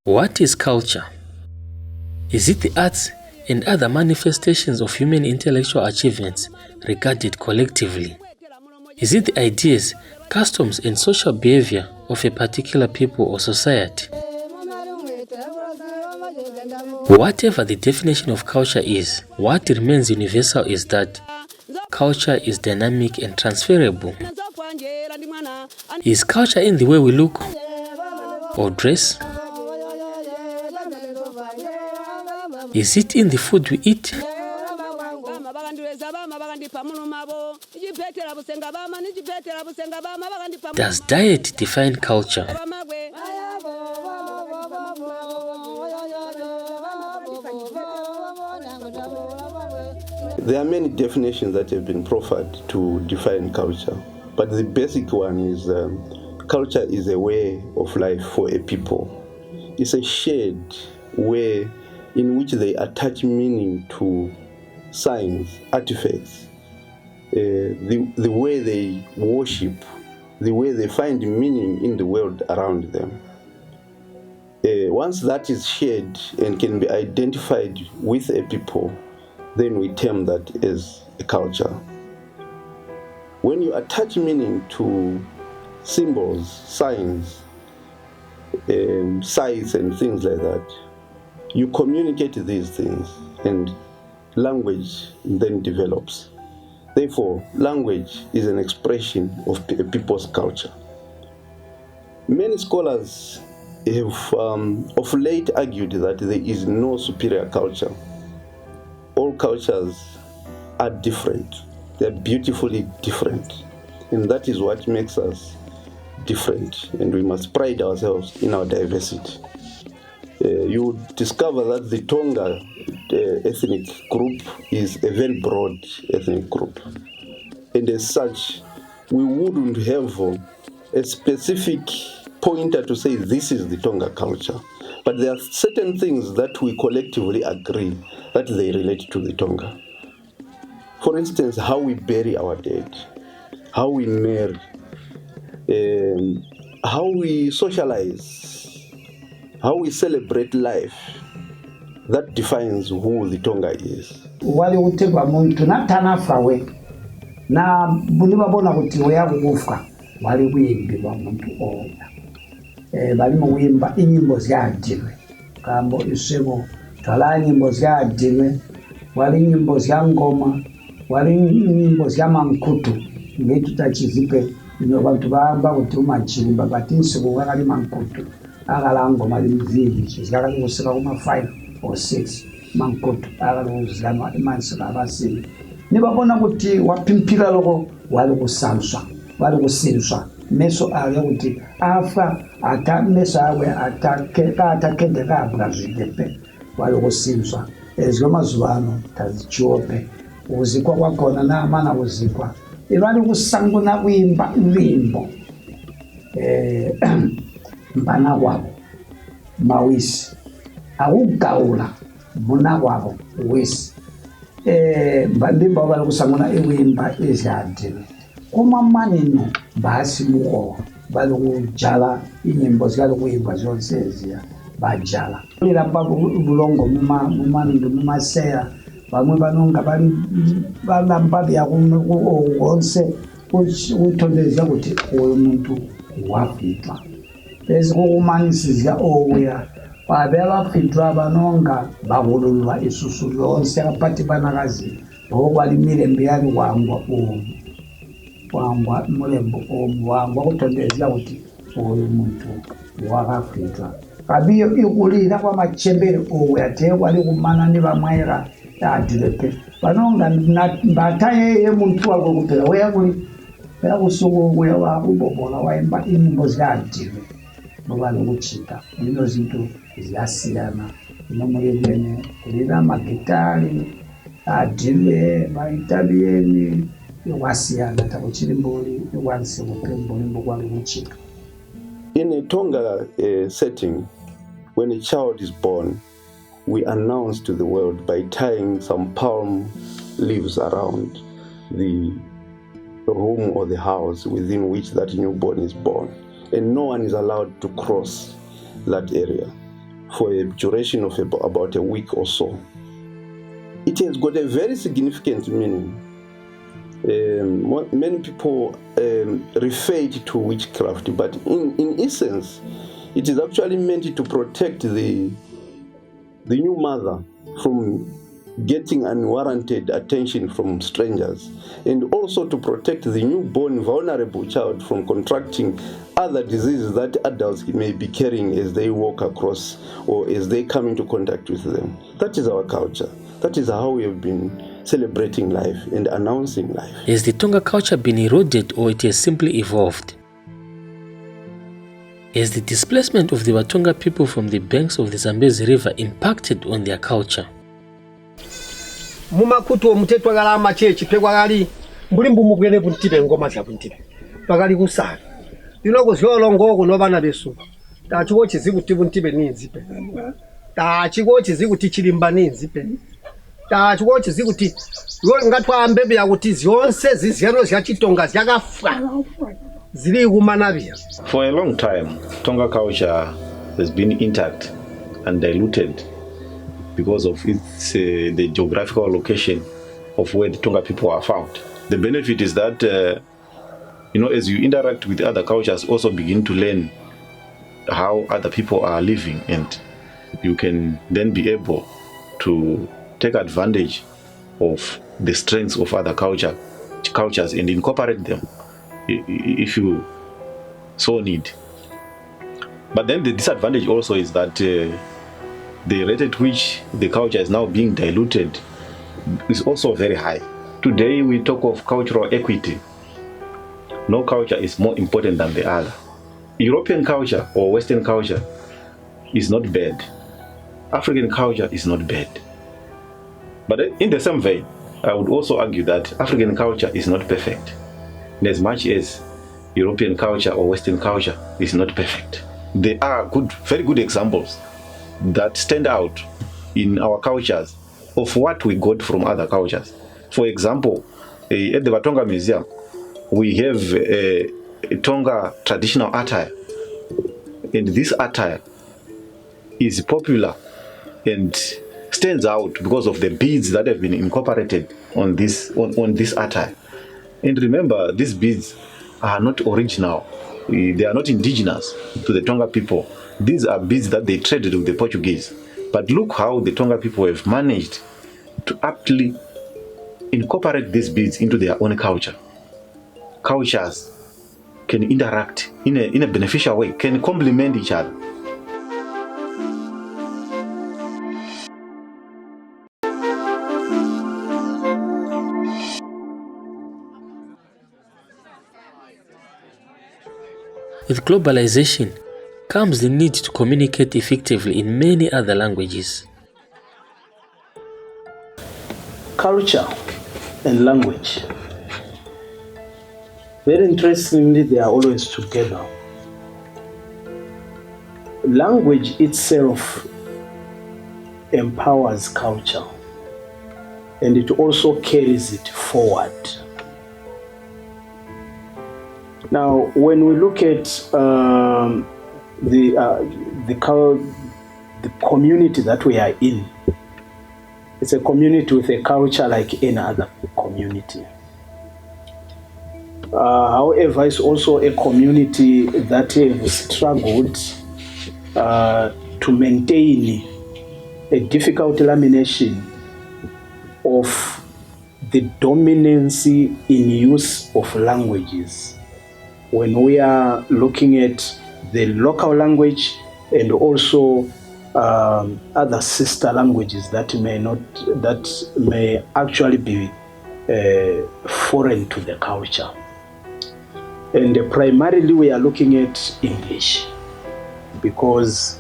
What is culture? Is it the arts and other manifestations of human intellectual achievements regarded collectively? Is it the ideas, customs, and social behavior of a particular people or society? Whatever the definition of culture is, what remains universal is that culture is dynamic and transferable. Is culture in the way we look or dress? Is it in the food we eat? Does diet define culture? There are many definitions that have been proffered to define culture, but the basic one is culture is a way of life for a people. It's a shared way in which they attach meaning to signs, artifacts, the way they worship, the way they find meaning in the world around them. Once that is shared and can be identified with a people, then we term that as a culture. When you attach meaning to symbols, signs, sights, and things like that, you communicate these things, and language then develops. Therefore, language is an expression of a people's culture. Many scholars have of late argued that there is no superior culture. All cultures are different. They're beautifully different. And that is what makes us different. And we must pride ourselves in our diversity. You discover that the Tonga ethnic group is a very broad ethnic group. And as such, we wouldn't have a specific pointer to say this is the Tonga culture. But there are certain things that we collectively agree that they relate to the Tonga. For instance, how we bury our dead, how we marry, how we socialize, how we celebrate life. That defines who the Tonga is. Wali utegwa muntu natanafawe na bunibabona kuti weyakufa wali wimbirwa muntu oya balimo wimba inyimbo zyadilwe kambo isebo twala nyimbo zyadilwe wali nyimbo zya ngoma wali nyimbo zya mankutu ngetu tachizipe ino bantu bamba kuti umachimba batinsi kuwakali mankutu akala ngoma limvili zikakali kusika kuma 5 or 6 mankutu akala uzama imansika abasili nibabona kuti wapimpira loko wali kusanswa wali kusinswa meso ale kuti afa ata meso awe atakende kabla zigepe wali kusinswa ezigoma zubano tazichope uzikwa kwakona na amana uzikwa ibali kusango na kuimba limbo mpana wabo mawisi awugaula muna wabo wisi bandimba bali kusango na iwimba ezadile kuma manino basi muko bali kujala inyimbo zikali kuimba zonse ezia bajala liramba bulongo mumaseya bamwe banonga bali balamba bya konse utondeza kuti uyo muntu wafitwa ezikukumanisizya oya babafitwa banonga bahululwa isusu lonse apati banakazi okwali mirembe yali wangwa mulembo wangwa kutondeza kuti uyo muntu wakafitwa kabiyo ikulira kwa machembere oya tewa ali kumana ni bamwera adilepe banonga bataye muntu wako kupera weyakuli yakusuku kuya wakubobola waimba inyimbo zyadilwe nobali kuchita ino zinto ziyasiyana inomulivene kulira magitari adilwe maitalieni iwasiyana takuchilimboli iwansi kupembolimbo kwali kuchita. In a Tonga setting, when a child is born, we announce to the world by tying some palm leaves around the home or the house within which that newborn is born. And no one is allowed to cross that area. for a duration of about a week or so. It has got a very significant meaning. Many people refer it to witchcraft, but in essence, it is actually meant to protect the new mother from getting unwarranted attention from strangers, and also to protect the newborn vulnerable child from contracting other diseases that adults may be carrying as they walk across or as they come into contact with them. That is our culture. That is how we have been celebrating life and announcing life. Has the Tonga culture been eroded, or it has simply evolved? Has the displacement of the Watonga people from the banks of the Zambezi River impacted on their culture? Mumakutu omutetwa galama chechi pegwa gali mbuli mbumu bwene buntibe ngoma za buntibe bagali kusana linogo zolongo kuno bana besu tachiwo chizikuti buntibe ninzipe tachiwo chizikuti chilimba ninzipe tachiwo chizikuti ngatwa mbebe yakuti zonse ziziyano zya Chitonga zyakafa zili kumanabia. For a long time, Tonga culture has been intact and diluted because of its the geographical location of where the Tonga people are found. The benefit is that as you interact with other cultures, also begin to learn how other people are living, and you can then be able to take advantage of the strengths of other cultures and incorporate them if you so need. But then the disadvantage also is that the rate at which the culture is now being diluted is also very high. Today we talk of cultural equity. No culture is more important than the other. European culture or Western culture is not bad. African culture is not bad. But in the same vein, I would also argue that African culture is not perfect, in as much as European culture or Western culture is not perfect. There are very good examples that stand out in our cultures of what we got from other cultures. For example, at the Watonga Museum, we have a Tonga traditional attire, and this attire is popular and stands out because of the beads that have been incorporated on this attire. And remember, these beads are not original. They are not indigenous to the Tonga people. These are beads that they traded with the Portuguese. But look how the Tonga people have managed to aptly incorporate these beads into their own culture. Cultures can interact in a beneficial way, can complement each other. With globalization comes the need to communicate effectively in many other languages. Culture and language. Very interestingly, they are always together. Language itself empowers culture, and it also carries it forward. Now, when we look at the community that we are in, it's a community with a culture like any other community. However, it's also a community that has struggled to maintain a difficult lamination of the dominance in use of languages. When we are looking at the local language and also other sister languages that may actually be foreign to the culture. And primarily we are looking at English, because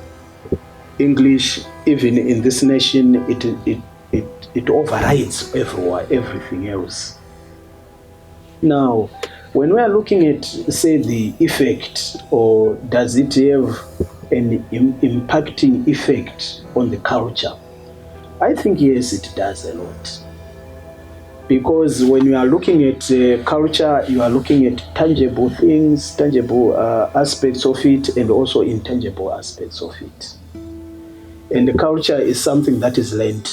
English, even in this nation, it overrides everything else. Now, when we are looking at, say, the effect, or does it have an impacting effect on the culture, I think yes, it does a lot. Because when you are looking at culture, you are looking at tangible things, tangible aspects of it, and also intangible aspects of it. And the culture is something that is learned,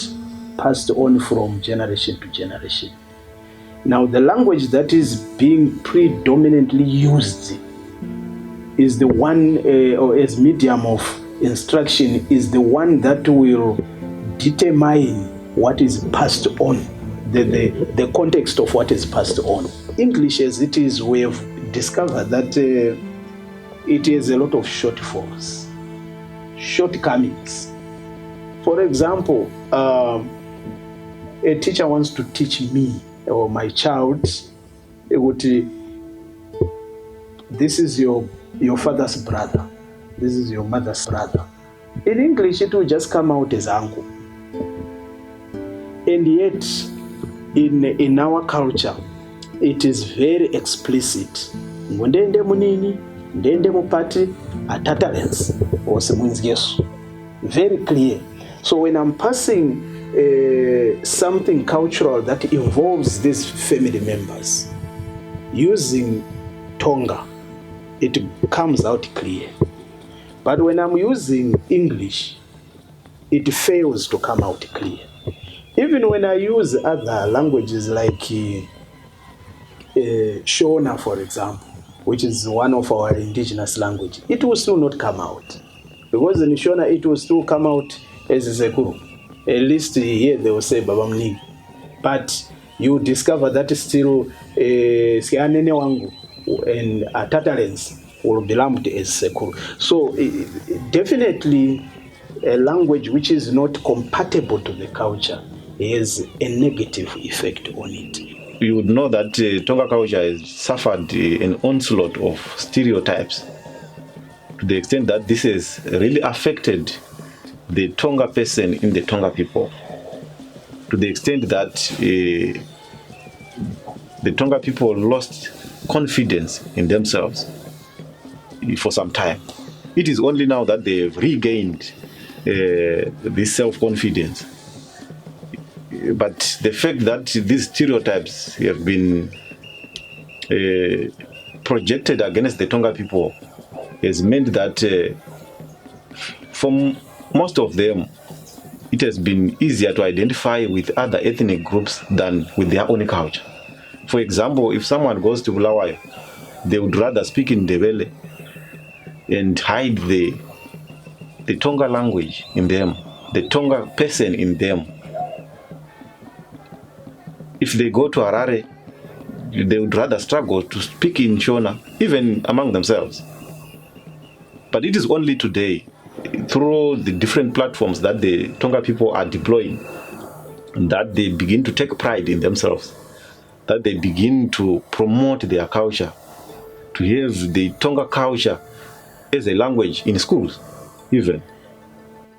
passed on from generation to generation. Now, the language that is being predominantly used is the one, or as medium of instruction, is the one that will determine what is passed on, the context of what is passed on. English as it is, we have discovered that it has a lot of shortfalls, shortcomings. For example, a teacher wants to teach me or my child, this is your father's brother, this is your mother's brother. In English, it will just come out as uncle. And yet, in our culture, it is very explicit. Ndende munini, ndende mupati, atatalens, or semunzyesu. Very clear. So when I'm passing something cultural that involves these family members, using Tonga, it comes out clear. But when I'm using English, it fails to come out clear. Even when I use other languages like Shona, for example, which is one of our indigenous languages, it will still not come out. Because in Shona, it will still come out as Zekuru. At least here they will say Babamni. But you discover that still Sianene Wangu and Tatarens will belong to as Sekuru. So definitely a language which is not compatible to the culture has a negative effect on it. You would know that Tonga culture has suffered an onslaught of stereotypes to the extent that this has really affected the Tonga person in the Tonga people, to the extent that the Tonga people lost confidence in themselves for some time. It is only now that they have regained this self-confidence. But the fact that these stereotypes have been projected against the Tonga people has meant that for most of them, it has been easier to identify with other ethnic groups than with their own culture. For example, if someone goes to Bulawayo, they would rather speak in Ndebele and hide the Tonga language in them, the Tonga person in them. If they go to Harare, they would rather struggle to speak in Shona, even among themselves. But it is only today, through the different platforms that the Tonga people are deploying, that they begin to take pride in themselves, that they begin to promote their culture, to have the Tonga culture as a language in schools, even.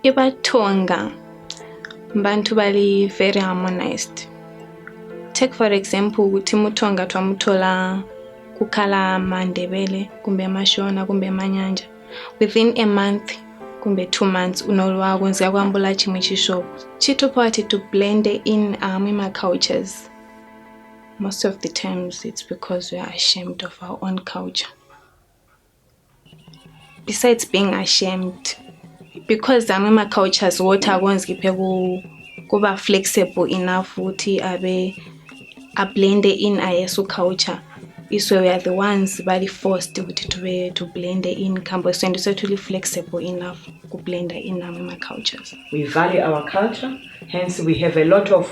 Iba Tonga, Bantu bali very harmonized. Take for example, Timutonga twamutola kukala Mandebele, kumbe Mashona, kumbe Manyanja. Within a month, kumbe 2 months, unolwa kunzika kwambula chimwe chishopo. Chitupati to blend in our cultures. Most of the times, it's because we are ashamed of our own culture. Besides being ashamed, because our cultures what are going to be flexible enough to blend in our culture. So we are the ones very forced to blend in campus, and it's totally flexible enough to blend in our cultures. We value our culture, hence we have a lot of.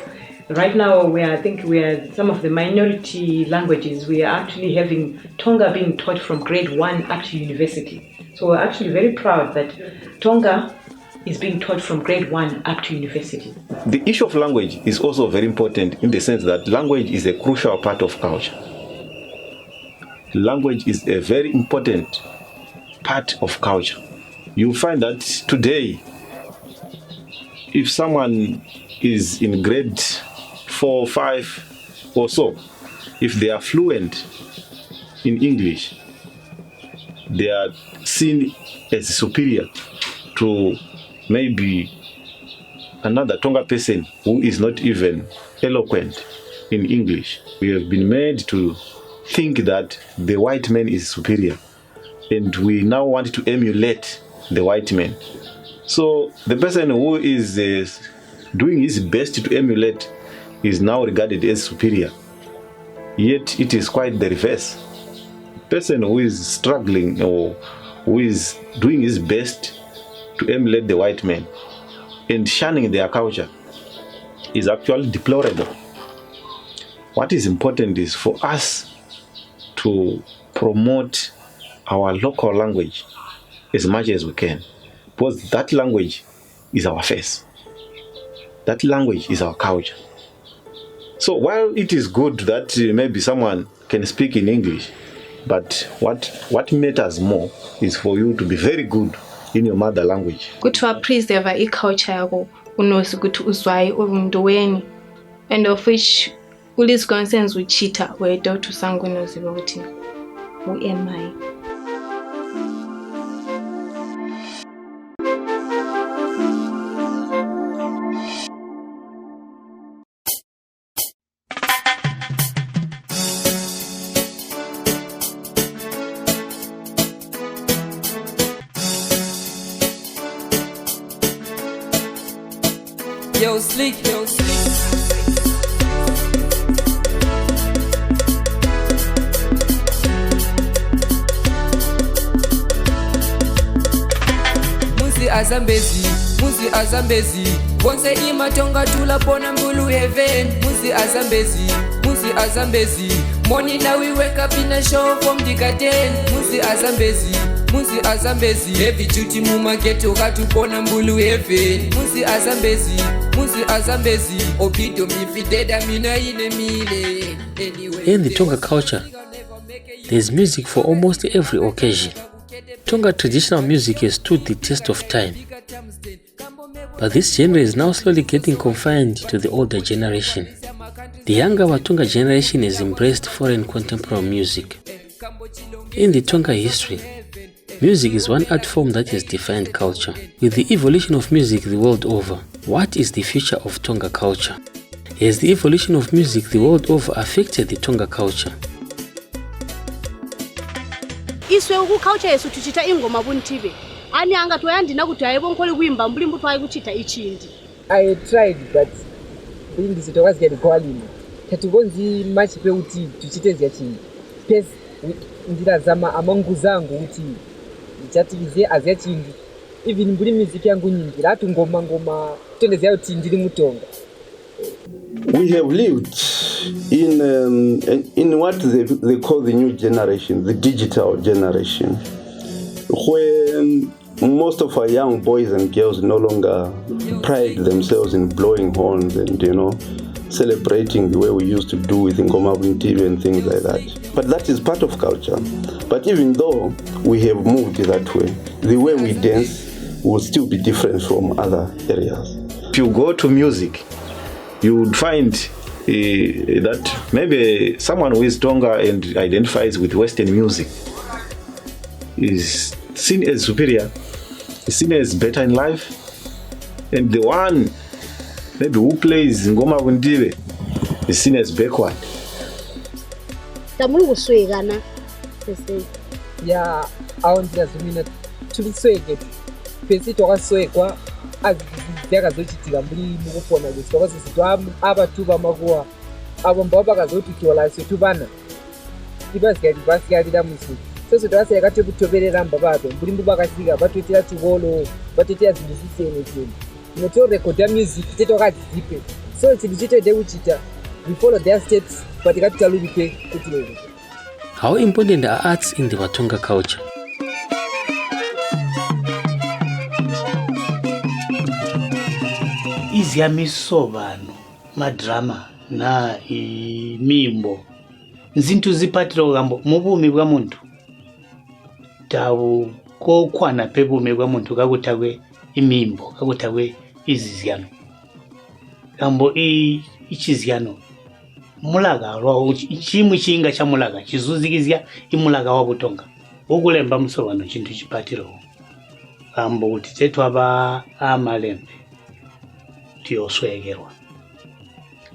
Right now, I think we are some of the minority languages. We are actually having Tonga being taught from grade 1 up to university. So we're actually very proud that Tonga is being taught from grade 1 up to university. The issue of language is also very important in the sense that language is a crucial part of culture. Language is a very important part of culture. You find that today, if someone is in grade 4 or 5 or so, if they are fluent in English, they are seen as superior to maybe another Tonga person who is not even eloquent in English. We have been made to think that the white man is superior, and we now want to emulate the white man. So the person who is doing his best to emulate is now regarded as superior. Yet it is quite the reverse. The person who is struggling or who is doing his best to emulate the white man and shunning their culture is actually deplorable. What is important is for us to promote our local language as much as we can, because that language is our face. That language is our culture. So while it is good that maybe someone can speak in English, but what matters more is for you to be very good in your mother language. Kuti wapreserve iculture yako unozi kuti uzwai urundoweni, and of which ulis concerns uchita weda kuti usangu unoziva kuti who am I. Yo, sleep. Muzi azambezi bonse imatonga tulapona mbulu heaven. Muzi azambezi morning now we wake up in a show from the garden. Muzi azambezi heavy duty mumageto katupona mbulu heaven. Muzi azambezi obido mifideda mina inemile. Anyway, in the Tonga culture, there is music for almost every occasion. Tonga traditional music has stood the test of time, but this genre is now slowly getting confined to the older generation. The younger Watonga generation has embraced foreign contemporary music. In the Tonga history, music is one art form that has defined culture. With the evolution of music the world over, what is the future of Tonga culture? Has the evolution of music the world over affected the Tonga culture? Iswe uku culture yesu tuchita ingoma buntibe ani anga toyandina kuti ayibonkole kuimba mbuli mbuto ayi kuchita ichindi. I tried but bindi zitokazi get kwalima katigonzi match pe uti tuchite ziyachini pes ndirazama amangu zangu uti ndichativize aziyachindi even mbuli music yangu nyingi latu ngoma tendezi yayo ti ndiri mutonga. We have lived in what they call the new generation, the digital generation, when most of our young boys and girls no longer pride themselves in blowing horns and, celebrating the way we used to do with Ngoma Buntibe and things like that. But that is part of culture. But even though we have moved that way, the way we dance will still be different from other areas. If you go to music, you would find that maybe someone who is Tonga and identifies with Western music is seen as superior, is seen as better in life, and the one maybe who plays Ngoma Buntibe is seen as backward. Tamulu swegana. Ya awondira zimina tuliswege pesi twakaswegwa aziyakazochitika mbuli mukufona kuti twakasisitwa abatuba makuwa abo mbao bakazotitola setubana ibasikalira musi sose twasiyakati kutoberera mbababe mbuli mbubakasika batotera chikolo batotera zinthu zisiyene notorekoda music tetwakadzizipe so chinthu chitede kuchita we follow their steps but ikatitalulipe kuti lero. How important are arts in the Watonga culture? Iziamiso vanhu madrama na imimbo nzinthu zipatira kambo mubumi bwa muntu tawu kokwana pebumi bwa muntu kakutakwe imimbo kakutakwe iziziano kambo ichiziano mulaga lwa chimwe chinga cha mulaga chizuzikizya imulaga wa Butonga ukulemba musobano chinthu chipatiro kambo kuti tetu aba amalembe tiyoswegerwa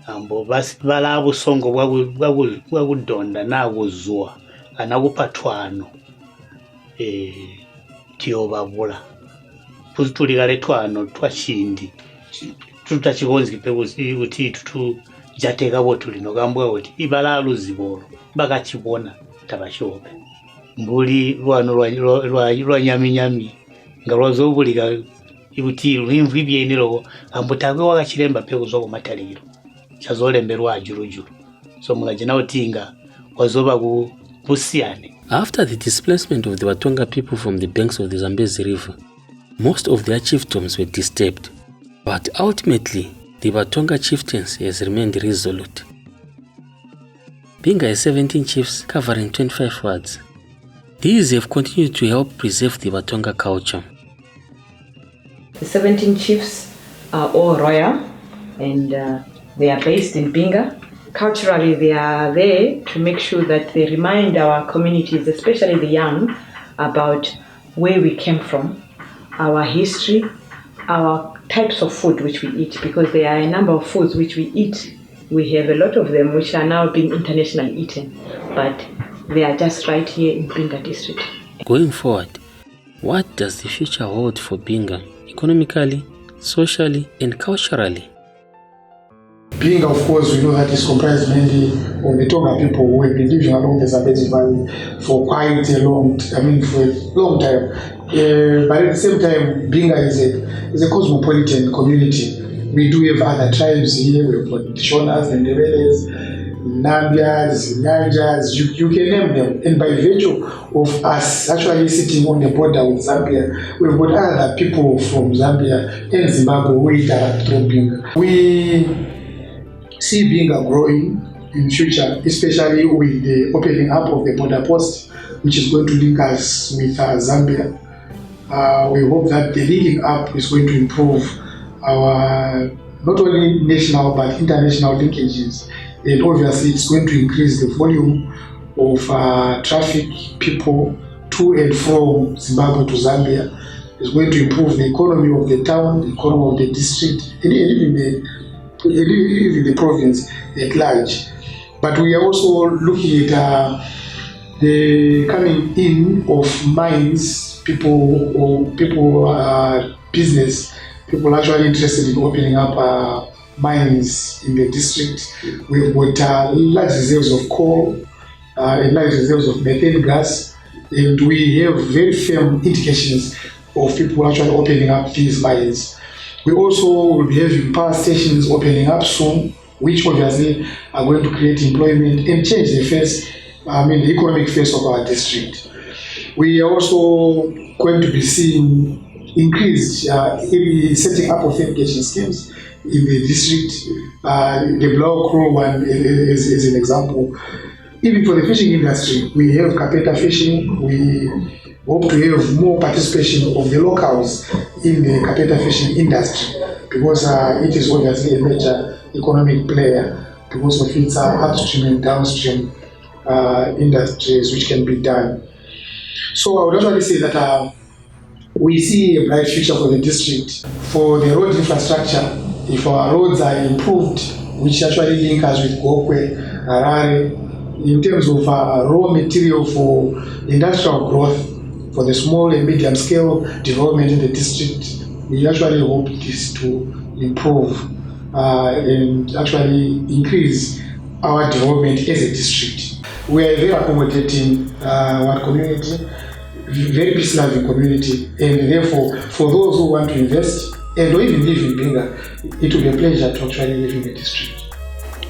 ambo basi bala busongo bwakudonda nakuzwa kana kuphathwano tiyobabula kuzitulikale twano twachindi tutachikonzipe kuti tutu jateka tulino kambwa kuti ibala luzibolo bakachibona tabachope mbuli lwano lwa nyami nga lwazobulika kuti lwimvu ibyenero ambutakwe wakachilemba peko zoko mataliro chazolemberwa ajulujulu so mulajina utinga wazoba kusiyane. After the displacement of the Batonga people from the banks of the Zambezi River, most of their chiefdoms were disturbed, but ultimately the Batonga chieftains has remained resolute. Binga has 17 chiefs covering 25 wards. These have continued to help preserve the Batonga culture. The 17 chiefs are all royal and they are based in Binga. Culturally, they are there to make sure that they remind our communities, especially the young, about where we came from, our history, our types of food which we eat, because there are a number of foods which we eat. We have a lot of them which are now being internationally eaten, but they are just right here in Binga district. Going forward, what does the future hold for Binga, economically, socially, and culturally? Binga, of course, we know that is comprised mainly of the Tonga people who have been living along the Zambezi Valley for quite a long time. But at the same time, Binga is a cosmopolitan community. We do have other tribes here. We've got Shonas and Ndebeles, Nambias, Nyanjas, you can name them. And by virtue of us actually sitting on the border with Zambia, we've got other people from Zambia and Zimbabwe who interact through Binga. We see Binga growing in future, especially with the opening up of the border post, which is going to link us with Zambia. We hope that the linking up is going to improve our not only national but international linkages, and obviously it's going to increase the volume of traffic, people to and from Zimbabwe to Zambia. It's going to improve the economy of the town, the economy of the district, and even the province at large. But we are also looking at the coming in of mines, business, people actually interested in opening up mines in the district. We've got large reserves of coal and large reserves of methane gas, and we have very firm indications of people actually opening up these mines. We also will be having power stations opening up soon, which obviously are going to create employment and change the economic face of our district. We are also going to be seeing increased setting up of irrigation schemes in the district. The Blau Crow one is an example. Even for the fishing industry, we have Kapeta fishing. We hope to have more participation of the locals in the Kapeta fishing industry, because it is obviously a major economic player because of its upstream and downstream industries which can be done. So I would actually say that we see a bright future for the district. For the road infrastructure, if our roads are improved, which actually link us with Gokwe, Harare, in terms of raw material for industrial growth, for the small and medium scale development in the district, we actually hope this to improve and actually increase our development as a district. We are a very accommodating community, very peace-loving community, and therefore for those who want to invest and or even live in Binga, it will be a pleasure to actually live in the district.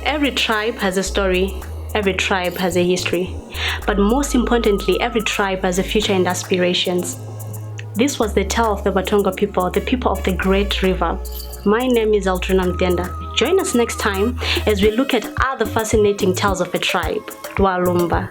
Every tribe has a story. Every tribe has a history, but most importantly, every tribe has a future and aspirations. This was the tale of the Batonga people, the people of the Great River. My name is Aldrina Mdenda. Join us next time as we look at other fascinating tales of a tribe, Dwalumba.